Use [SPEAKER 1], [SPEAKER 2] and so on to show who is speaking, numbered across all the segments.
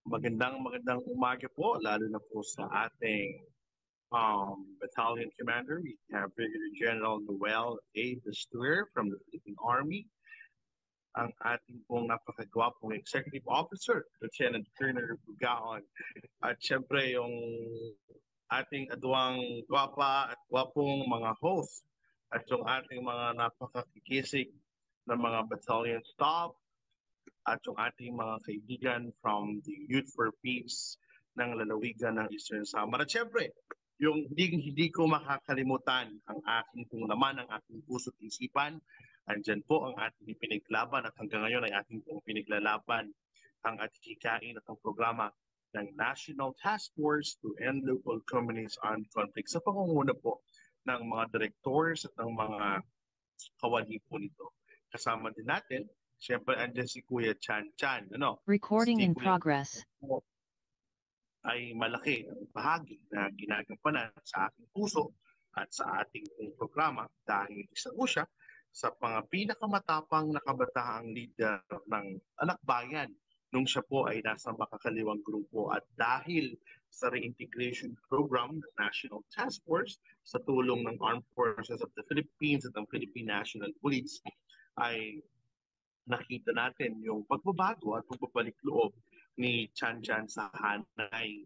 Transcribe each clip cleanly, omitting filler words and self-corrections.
[SPEAKER 1] Magandang umaga po, lalo na po sa ating battalion commander. We have Brigadier General Noel A. Destuer from the Philippine Army, ang ating pong napakagwapong executive officer, Lieutenant Colonel Bugaon. At syempre yung ating aduang gwapa at gwapong mga host at yung ating mga napakakikisig na mga battalion staff at yung ating mga kaibigan from the Youth for Peace ng lalawigan ng Eastern Samar. At syempre, yung hindi ko makakalimutan ang aking kung naman ang aking puso't isipan. Andyan po ang ating pinaglaban at hanggang ngayon ay ating pong pinaglalaban ang atikain at ang programa ng National Task Force to End Local Communities Armed Conflict sa pangunguna po ng mga directors at ng mga kawani po nito. Kasama din natin, siyempre andyan si Kuya Chan Chan.
[SPEAKER 2] Recording
[SPEAKER 1] Si
[SPEAKER 2] in
[SPEAKER 1] Kuya
[SPEAKER 2] progress.
[SPEAKER 1] ay malaki ang bahagi na ginagampanan sa ating puso at sa ating programa dahil isa po siya sa mga pinakamatapang na kabataang leader ng anak bayan nung siya po ay nasa makakaliwang grupo at dahil sa reintegration program ng National Task Force sa tulong ng Armed Forces of the Philippines at ng Philippine National Police ay nakita natin yung pagbabago at pagbabalik loob ni Chan Chan sa hanay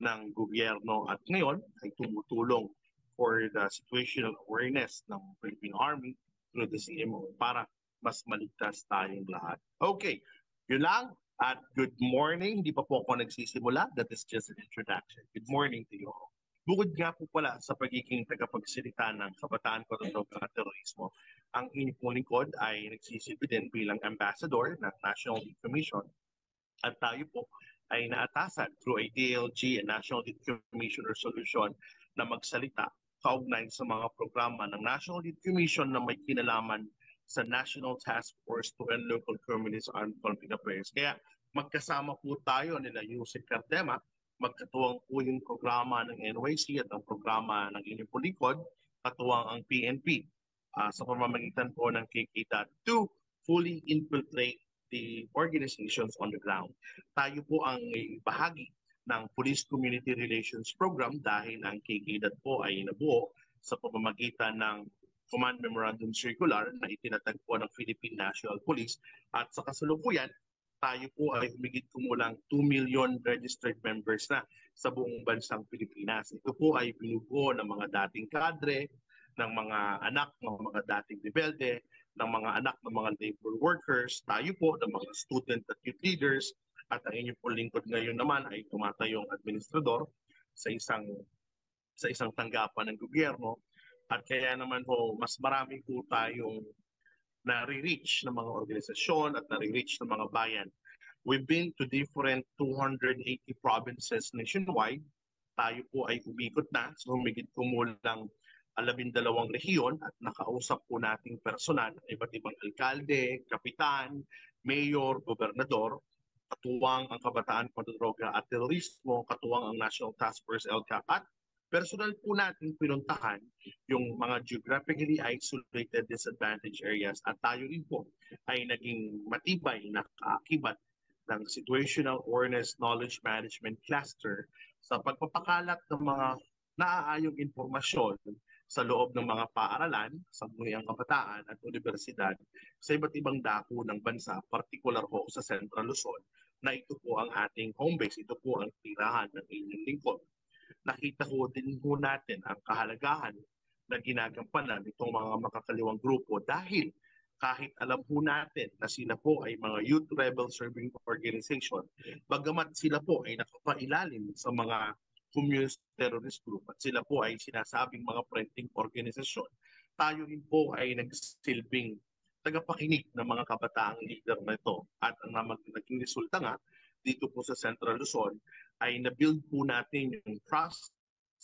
[SPEAKER 1] ng gobyerno at ngayon ay tumutulong for the situational awareness ng Philippine Army through the CMO para mas maligtas tayong lahat. Okay, yun lang at good morning. Hindi pa po ako nagsisimula. That is just an introduction. Good morning to you all. Bukod nga po pala sa pagiging tagapagsalita ng Kabataan kontra Droga at Terorismo, ang inyong pong lingkod ay nagsisilbi din bilang ambassador ng National Youth Commission at tayo po ay naatasan through a DLG and National Youth Commission resolution na magsalita kaugnay sa mga programa ng National Youth Commission na may kinalaman sa National Task Force to End Local Communities Armed Conflict Affairs. Kaya magkasama po tayo nila Yusek Cardema, magkatuwang po yung programa ng NYC at ang programa ng inyong pulikod, katuwang ang PNP sa pamamagitan po ng KK to fully infiltrate the organizations on the ground. Tayo po ang bahagi ng Police Community Relations Program dahil ang KKDAT po ay nabuo sa pamamagitan ng Command Memorandum Circular na itinatagpo ng Philippine National Police at sa kasalukuyan, tayo po ay humigit kumulang 2 million registered members na sa buong bansang Pilipinas. Ito po ay binubuo ng mga dating kadre, ng mga anak ng mga dating rebelde, ng mga anak ng mga labor workers, tayo po ng mga student at youth leaders, at ang inyong po lingkod ngayon naman ay tumatayong administrador sa isang tanggapan ng gobyerno. At kaya naman po, mas marami po tayong nare-reach ng mga organisasyon at nare-reach ng mga bayan. We've been to different 280 provinces nationwide. Tayo po ay umikot na sa humigit kumulang 12 rehiyon at nakausap po nating personal iba't ibang alkalde, kapitan, mayor, gobernador, katuwang ang Kabataan kontra Droga at Terorismo, katuwang ang National Task Force LCAP at personal po natin pinuntahan yung mga geographically isolated disadvantaged areas at tayo rin po ay naging matibay na kaakibat ng Situational Awareness Knowledge Management Cluster sa pagpapakalat ng mga naaayong impormasyon sa loob ng mga paaralan, sangguniang kabataan at universidad sa iba't ibang dako ng bansa, partikular ho sa Central Luzon, na ito po ang ating home base, ito po ang tirahan ng inyong lingkod. Nakita ko din po natin ang kahalagahan na ginagampanan itong mga makakaliwang grupo dahil kahit alam po natin na sila po ay mga youth rebel serving organization, bagamat sila po ay nakapailalim sa mga communist terrorist group at sila po ay sinasabing mga fronting organisasyon, tayo rin po ay nagsilbing tagapakinig ng mga kabataang leader na ito at ang naging resulta nga dito po sa Central Luzon ay na-build po natin yung trust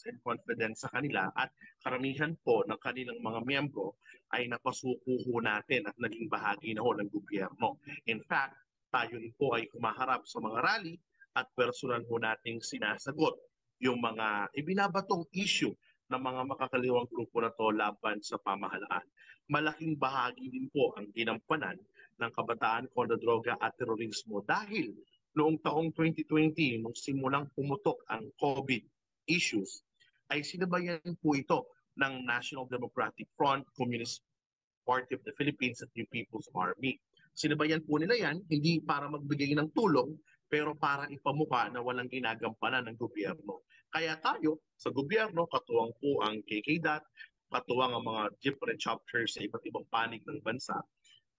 [SPEAKER 1] and confidence sa kanila at karamihan po ng kanilang mga miyembro ay napasuko po natin at naging bahagi na ho ng gobyerno. In fact, tayo rin po ay humaharap sa mga rally at personal po nating sinasagot yung mga ibinabatong issue ng mga makakaliwang grupo na to laban sa pamahalaan. Malaking bahagi din po ang ginampanan ng Kabataan kontra Droga at Terorismo dahil noong taong 2020, nung simulang pumutok ang COVID issues, ay sinabayan po ito ng National Democratic Front, Communist Party of the Philippines at New People's Army. Sinabayan po nila yan, hindi para magbigay ng tulong, pero para ipamukha na walang ginagampanan ng gobyerno. Kaya tayo, sa gobyerno, katuwang po ang KKDAT, katuwang ang mga different chapters sa iba't ibang panig ng bansa,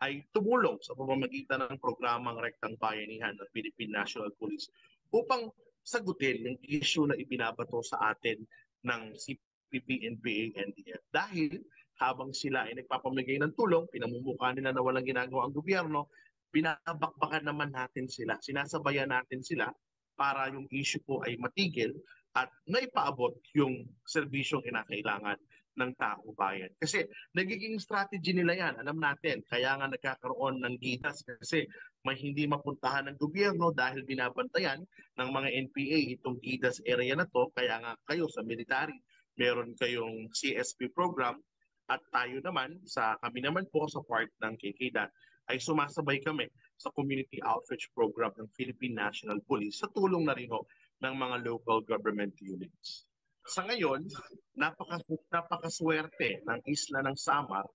[SPEAKER 1] ay tumulong sa pamamagitan ng programang Rektang Bayanihan ng Philippine National Police upang sagutin yung issue na ibinabato sa atin ng CPP, NPA, NDF. Dahil habang sila ay nagpapamigay ng tulong, pinamumukha nila na walang ginagawa ang gobyerno, binabakbakan naman natin sila, sinasabayan natin sila para yung issue po ay matigil at naipaabot yung serbisyong kinakailangan ng tao bayan. Kasi nagiging strategy nila yan, alam natin. Kaya nga nagkakaroon ng gitas kasi may hindi mapuntahan ng gobyerno dahil binabantayan ng mga NPA itong gitas area na to. Kaya nga kayo sa military, meron kayong CSP program at tayo naman, kami naman po sa part ng KKDAT, ay sumasabay kami sa community outreach program ng Philippine National Police sa tulong na rin ng mga local government units. Sa ngayon, napakaswerte ng isla ng Samar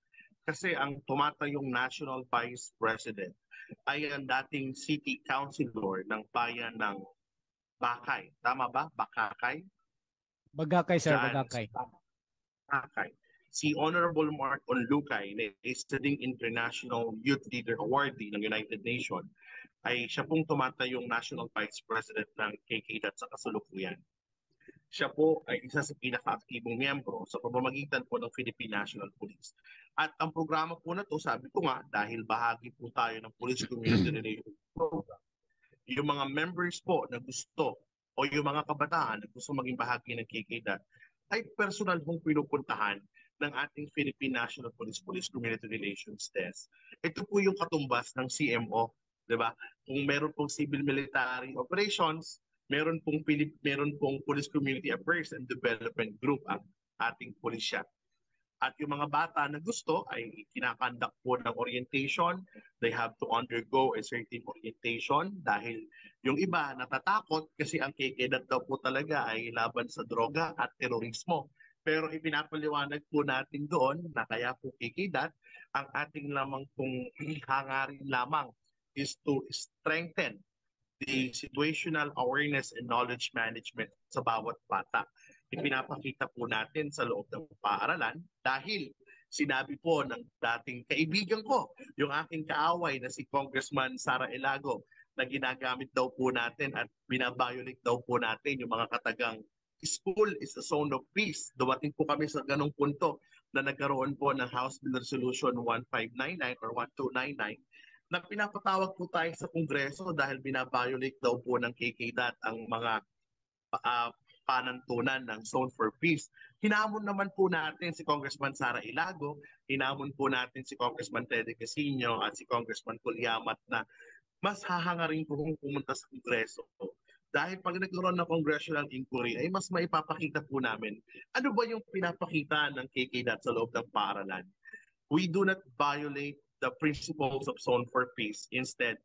[SPEAKER 1] kasi ang tumatayong National Vice President ay ang dating City Councilor ng bayan ng Bakay. Tama ba? Bakakay?
[SPEAKER 2] Bagakay, sir,
[SPEAKER 1] Diyan,
[SPEAKER 2] Bagakay.
[SPEAKER 1] Bakay. Si Honorable Mark Onlukay, na isa ding International Youth Leader Awardee ng United Nations, ay siya pong tumatayong National Vice President ng KKDAT sa kasalukuyan. Siya po ay isa sa pinaka-aktibong miyembro sa pamamagitan po ng Philippine National Police. At ang programa po na to, sabi ko nga, dahil bahagi po tayo ng Police Community Relations Program, yung mga members po na gusto o yung mga kabataan na gusto maging bahagi ng KKDAT ay personal pong pinupuntahan ng ating Philippine National Police Community Relations Desk. Ito po yung katumbas ng CMO, di ba? Kung meron pong civil military operations, meron pong Police Community Affairs and Development Group ang ating pulisya. At yung mga bata na gusto ay kinakandak po ng orientation. They have to undergo a certain orientation dahil yung iba natatakot kasi ang KKDAT daw po talaga ay laban sa droga at terorismo. Pero ipinapaliwanag po natin doon na kaya po KKDAT, ang ating lamang pong hangarin lamang is to strengthen the situational awareness and knowledge management sa bawat bata. Ipinapakita po natin sa loob ng paaralan dahil sinabi po ng dating kaibigan ko, yung aking kaaway na si Congressman Sara Elago, na ginagamit daw po natin at binabiolate daw po natin yung mga katagang school is a zone of peace. Dumating po kami sa ganong punto na nagkaroon po ng House Bill Resolution 1599 or 1299 na pinapatawag po tayo sa Kongreso dahil binabiolate daw po ng KKDAT ang mga panantunan ng Zone for Peace. Hinamon naman po natin si Congressman Sara Ilago, hinamon po natin si Congressman Teddy Casino at si Congressman Kulyamat na mas hahangarin po kung pumunta sa Kongreso. Dahil pag nagkaroon ng congressional inquiry ay mas maipapakita po namin ano ba yung pinapakita ng KKDAT sa loob ng paaralan. We do not violate the principles of Zone for Peace. Instead,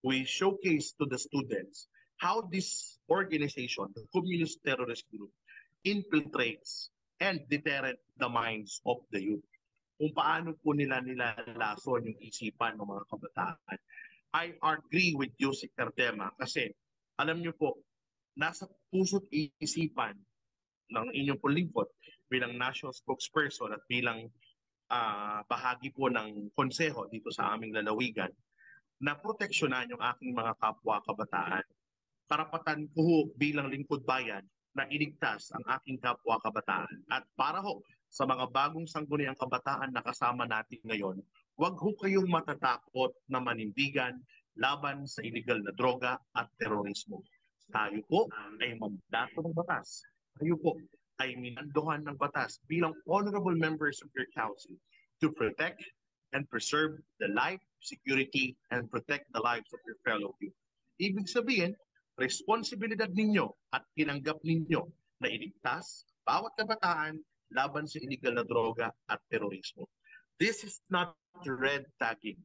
[SPEAKER 1] we showcase to the students how this organization, the communist terrorist group, infiltrates and deterrent the minds of the youth. Kung paano po nila nilalason yung isipan ng mga kabataan. I agree with Yusik Cardema kasi alam niyo po, nasa puso't isipan ng inyong lingkod bilang national spokesperson at bilang bahagi po ng konseho dito sa aming lalawigan na proteksyonan yung aking mga kapwa kabataan. Karapatan ko bilang lingkod bayan na iligtas ang aking kapwa kabataan. At para sa mga bagong sangguniang kabataan na kasama natin ngayon, huwag kayong matatakot na manindigan laban sa illegal na droga at terorismo. Tayo po ay mandato ng batas. Tayo po ay minandohan ng batas bilang honorable members of your council to protect and preserve the life, security, and protect the lives of your fellow youth. Ibig sabihin, responsibilidad ninyo at tinanggap ninyo na iligtas bawat kabataan laban sa illegal na droga at terorismo. This is not red tagging.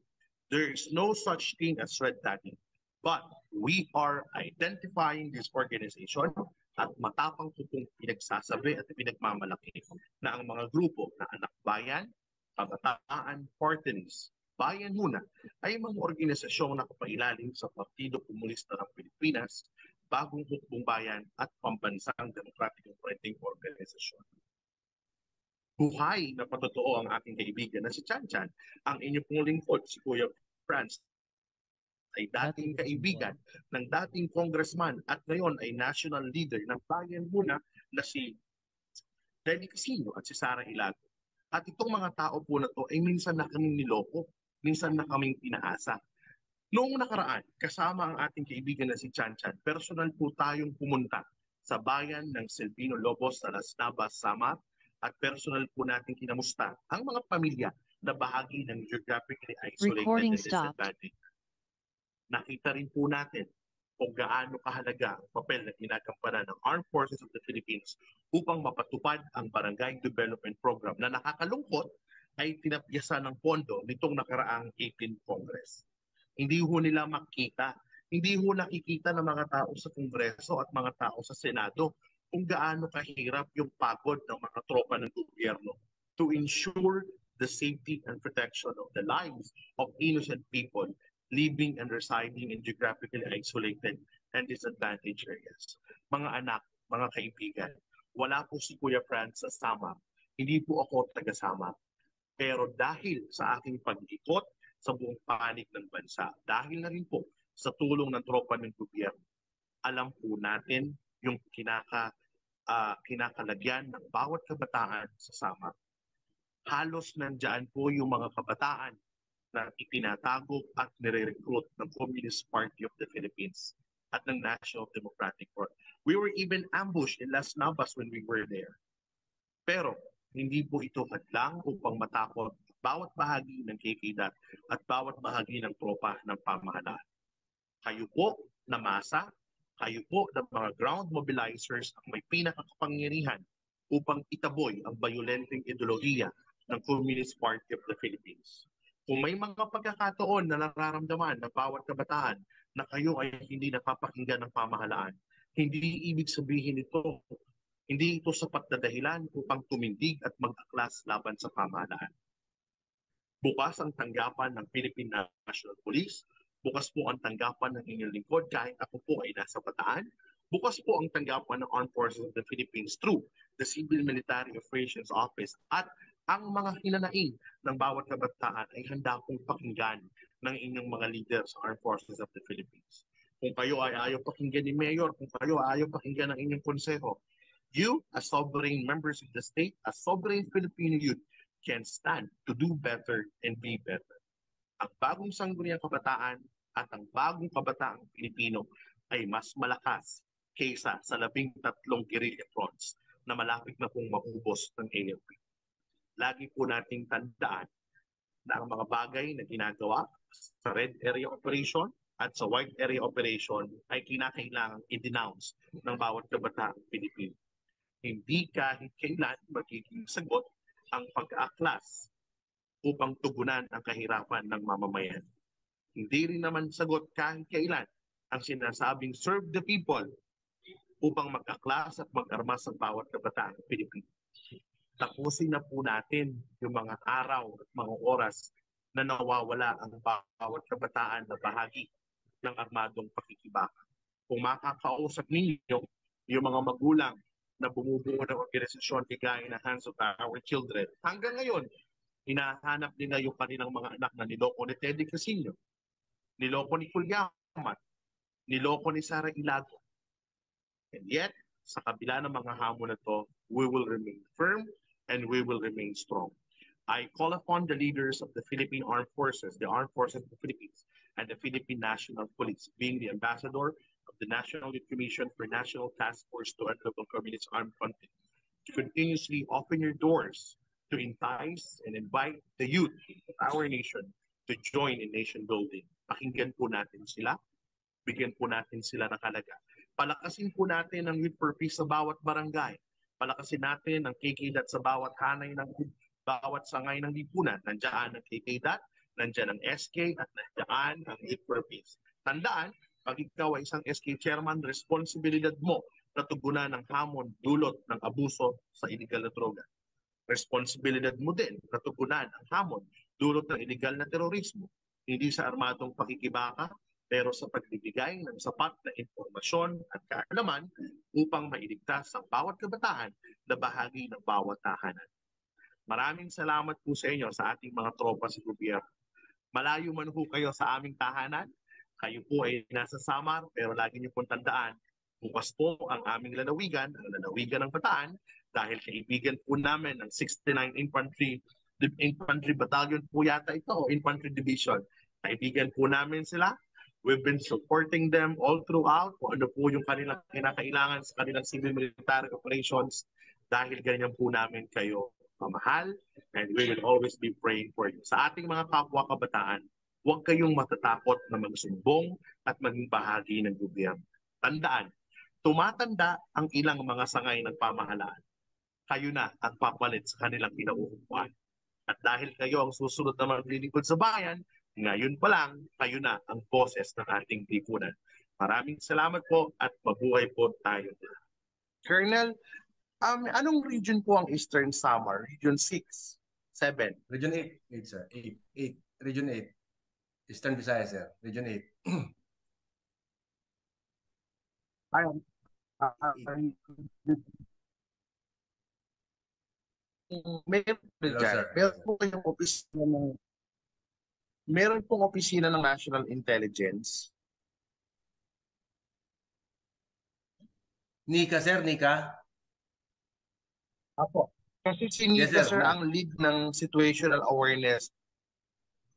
[SPEAKER 1] There is no such thing as red tagging. But We are identifying this organization at matapang tutong pinagsasabi at pinagmamalaki na ang mga grupo na Anak Bayan, Kabataan, Party List, Bayan Muna ay mga organisasyong nakapailalim sa Partido Komunista ng Pilipinas, Bagong Hukbong Bayan at Pambansang Demokratikong Printing Organisasyon. Buhay na patotoo ang aking kaibigan na si Chan Chan, ang inyong pong lingkod, si Kuya Franz, ay dating kaibigan ng dating congressman at ngayon ay national leader ng Bayan Muna na si Denny Casino at si Sara Ilago. At itong mga tao po na to ay minsan na kaming niloko, minsan na kaming pinaasa. Noong nakaraan, kasama ang ating kaibigan na si Chan Chan, personal po tayong pumunta sa bayan ng Silvino Lobos sa Las Navas, Samar, at personal po natin kinamusta ang mga pamilya na bahagi ng geographically isolated and disadvantaged. Nakita rin po natin kung gaano kahalaga ang papel na ginagampanan ng Armed Forces of the Philippines upang mapatupad ang Barangay Development Program na nakakalungkot ay tinapyasan ng pondo nitong nakaraang 18th Congress. Hindi ho nila makita, hindi ho nakikita ng mga tao sa Kongreso at mga tao sa Senado kung gaano kahirap yung pagod ng mga tropa ng gobyerno to ensure the safety and protection of the lives of innocent people living and residing in geographically isolated and disadvantaged areas. Mga anak, mga kaibigan, wala po si Kuya Franz sa Samar. Hindi po ako taga-Samar. Pero dahil sa aking pag-ikot sa buong panig ng bansa, dahil na rin po sa tulong ng tropa ng gobyerno, alam po natin yung kinakalagyan ng bawat kabataan sa Samar. Halos nandyan po yung mga kabataan na itinatago at nire-recruit ng Communist Party of the Philippines at ng National Democratic Front. We were even ambushed in Las Navas when we were there. Pero hindi po ito hadlang upang matakot bawat bahagi ng KKDAT at bawat bahagi ng tropa ng pamahalaan. Kayo po na masa, kayo po na mga ground mobilizers ang may pinakakapangyarihan upang itaboy ang violenteng ideolohiya ng Communist Party of the Philippines. Kung may mga pagkakataon na nararamdaman ng bawat kabataan na kayo ay hindi napapakinggan ng pamahalaan, hindi ibig sabihin ito, hindi ito sapat na dahilan upang tumindig at mag-aklas laban sa pamahalaan. Bukas ang tanggapan ng Philippine National Police, bukas po ang tanggapan ng inyong lingkod kahit ako po ay nasa Bataan, bukas po ang tanggapan ng Armed Forces of the Philippines through the Civil Military Operations Office at ang mga hinanaing ng bawat kabataan ay handa pong pakinggan ng inyong mga leaders sa Armed Forces of the Philippines. Kung kayo ay ayaw pakinggan ni Mayor, kung kayo ay ayaw pakinggan ng inyong konseho, you, as sovereign members of the state, as sovereign Filipino youth, can stand to do better and be better. Ang bagong sangguniang kabataan at ang bagong kabataang Pilipino ay mas malakas kaysa sa 13 guerrilla fronts na malapit na pong mahubos ng AFP. Lagi po nating tandaan na ang mga bagay na ginagawa sa Red Area Operation at sa White Area Operation ay kinakailangang i-denounce ng bawat kabataang Pilipino. Hindi kahit kailan magiging sagot ang pag-aaklas upang tugunan ang kahirapan ng mamamayan. Hindi rin naman sagot kahit kailan ang sinasabing serve the people upang mag-aklas at mag-armas ang bawat kabataang Pilipino. Tapusin na po natin yung mga araw at mga oras na nawawala ang bawat kabataan na bahagi ng armadong pakikibaka. Kung makakausap ninyo yung mga magulang na bumubuo ng organisasyon kagaya ng Hands of Our Children, hanggang ngayon, hinahanap nila yung kanilang mga anak na niloko ni Teddy Casino, niloko ni Kulyaman, niloko ni Sara Ilago. And yet, sa kabila ng mga hamon na to, we will remain firm and we will remain strong. I call upon the leaders of the Philippine Armed Forces, the Armed Forces of the Philippines, and the Philippine National Police, being the ambassador of the National Youth Commission for National Task Force to End Local Communist Armed Conflict, to continuously open your doors to entice and invite the youth of our nation to join in nation building. Pakinggan po natin sila, bigyan po natin sila ng halaga. Palakasin po natin ang Youth for Peace sa bawat barangay. Palakasin natin ang KKDAT sa bawat hanay ng bawat sangay ng lipunan. Nandiyan ang KKDAT, nandiyan ang SK, at nandiyan ang Youth for Peace. Tandaan, Pag ikaw ay isang SK chairman, responsibilidad mo na tugunan ng hamon dulot ng abuso sa illegal na droga. Responsibilidad mo din na tugunan ang hamon dulot ng illegal na terorismo. Hindi sa armadong pakikibaka, pero sa pagbibigay ng sapat na impormasyon at kaalaman upang mailigtas ang bawat kabataan na bahagi ng bawat tahanan. Maraming salamat po sa inyo sa ating mga tropa sa gobyerno. Malayo man po kayo sa aming tahanan, kayo po ay nasa Samar, pero lagi niyo pong tandaan, bukas po ang aming lalawigan, ang lalawigan ng Bataan, dahil kaibigan po namin ng 69 Infantry Battalion po yata ito, o Infantry Division. Kaibigan po namin sila. We've been supporting them all throughout, kung ano po yung kanilang kinakailangan sa kanilang civil military operations, dahil ganyan po namin kayo mamahal, and we will always be praying for you. Sa ating mga kapwa kabataan, huwag kayong matatakot na magsumbong at maging bahagi ng gobyerno. Tandaan, tumatanda ang ilang mga sangay ng pamahalaan. Kayo na ang papalit sa kanilang pinauupuan. At dahil kayo ang susunod na maglilingkod sa bayan, ngayon pa lang, kayo na ang boses ng ating lipunan. Maraming salamat po at mabuhay po tayo. Colonel, anong region po ang Eastern Samar? Region 6, 7?
[SPEAKER 3] Region 8, sir. 8. Region 8. Eastern Visayas, sir. Region 8.
[SPEAKER 1] Meron pong opisina ng National Intelligence.
[SPEAKER 3] Nika, sir. Nika?
[SPEAKER 1] Apo. Kasi si Nika,
[SPEAKER 3] Yes,
[SPEAKER 1] sir, ang lead ng situational awareness.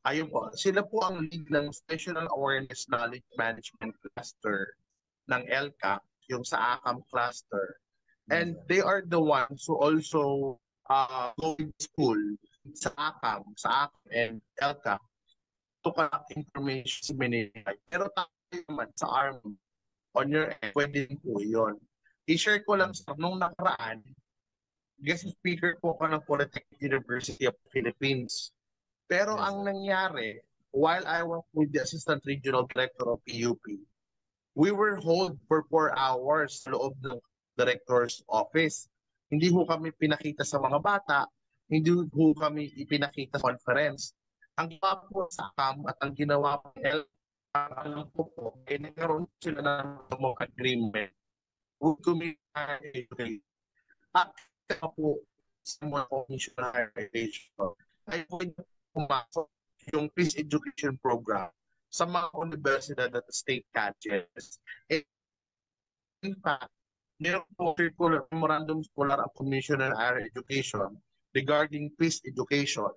[SPEAKER 1] Ayun po, sila po ang lead ng Situational Awareness Knowledge Management Cluster ng ELCA, yung sa ACAM cluster. And they are the ones who also go to school sa ACAM and ELCA to collect information. Pero tayo naman sa Army, on your end, pwede po yun. I-share ko lang sa nung nakaraan, guest speaker po ka ng Polytechnic University of the Philippines. Pero ang nangyari, while I was with the Assistant Regional Director of PUP, we were hold for 4 hours sa loob ng Director's Office. Hindi ho kami pinakita sa mga bata, hindi ho kami ipinakita sa conference. Ang ginawa po sa ACAM at ang ginawa po alam ko po, nagkaroon sila ng agreement with community at po sa mga commission na higher education ay pwede pumasok yung peace education program sa mga universidad at state colleges. In fact, meron po circular memorandum circular of Commission on Higher Education regarding peace education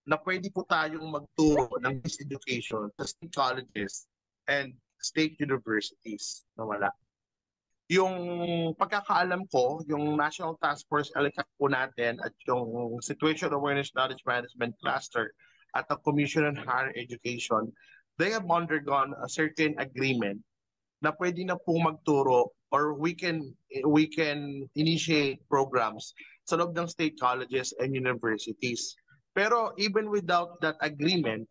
[SPEAKER 1] na pwede po tayong magturo ng peace education sa state colleges and state universities na wala. Yung pagkakaalam ko, yung National Task Force LCAC po natin at yung Situation Awareness Knowledge Management Cluster at the Commission on Higher Education, they have undergone a certain agreement na pwede na pong magturo or we can initiate programs sa loob ng state colleges and universities. Pero even without that agreement,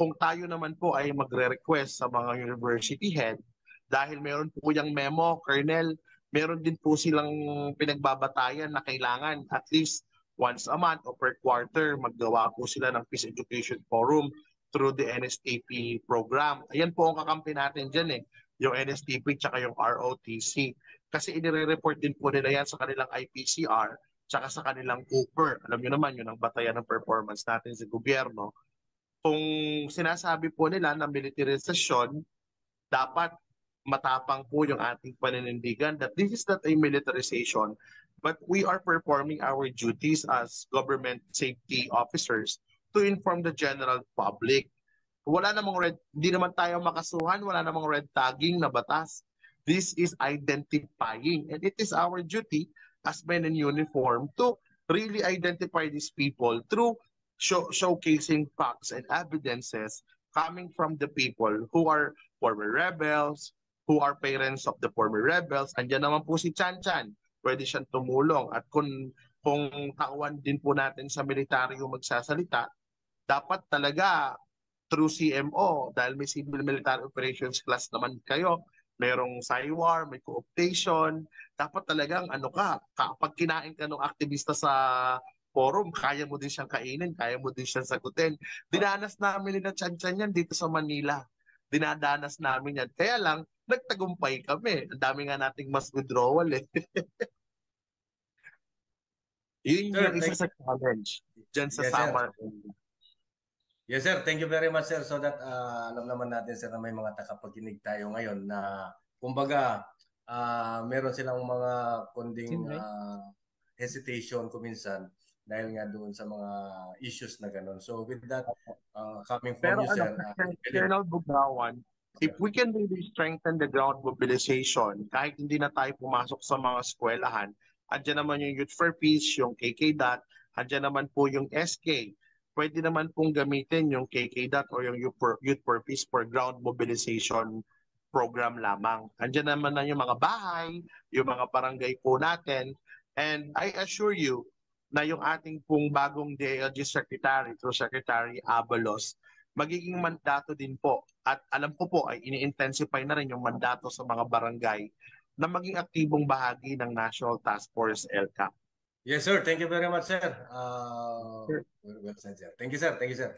[SPEAKER 1] kung tayo naman po ay magre-request sa mga university head, dahil meron po yung memo, Colonel, meron din po silang pinagbabatayan na kailangan at least once a month o per quarter maggawa po sila ng Peace Education Forum through the NSTP program. Ayan po ang kakampi natin dyan yung NSTP tsaka yung ROTC. Kasi inire-report din po nila yan sa kanilang IPCR tsaka sa kanilang Cooper. Alam nyo naman, yun ang batayan ng performance natin sa gobyerno. Kung sinasabi po nila na militarization, dapat matapang po yung ating paninindigan that this is not a militarization, but we are performing our duties as government safety officers to inform the general public. Wala namang red, hindi naman tayo makasuhan, wala namang red tagging na batas. This is identifying, and it is our duty as men in uniform to really identify these people through showcasing facts and evidences coming from the people who are former rebels, who are parents of the former rebels. Andiyan naman po si Chan Chan. Pwede siyang tumulong. At kung tauhan din po natin sa militaryo magsasalita, dapat talaga through CMO dahil may Civil Military Operations class naman kayo, merong SIWAR, may cooptation, dapat talagang ano ka, kapag kinain ka ng aktivista sa forum, kaya mo din siyang kainin, kaya mo din siyang sagutin. Dinanas namin nila Chan-Chan yan dito sa Manila. Dinadanas namin yan. Kaya lang, nagtagumpay kami. Ang dami nga nating mass withdrawal eh. Yun
[SPEAKER 3] Sir,
[SPEAKER 1] yung isa sa challenge dyan sa
[SPEAKER 3] Yes, sir.
[SPEAKER 1] summer.
[SPEAKER 3] Yes, sir. Thank you very much, sir. So that alam naman natin, sir, na may mga takapakinig tayo ngayon na kumbaga meron silang mga kunding hesitation kuminsan dahil nga doon sa mga issues na ganun. So with that, coming from
[SPEAKER 1] Pero
[SPEAKER 3] you, sir,
[SPEAKER 1] Colonel Bugawan, if we can really strengthen the ground mobilization, kahit hindi na tayo pumasok sa mga eskwelahan, andyan naman yung Youth for Peace, yung KK-DOT, andyan naman po yung SK. Pwede naman pong gamitin yung KK-DOT or yung Youth for Peace for ground mobilization program lamang. Andyan naman na yung mga bahay, yung mga barangay po natin. And I assure you na yung ating pong bagong DLG Secretary, through Secretary Abalos, magiging mandato din po. At alam ko po ay ini-intensify na rin yung mandato sa mga barangay na maging aktibong bahagi ng National Task Force LCAP.
[SPEAKER 3] Yes, sir. Thank you very much, sir. Well said, sir. Thank you, sir. Thank you, sir.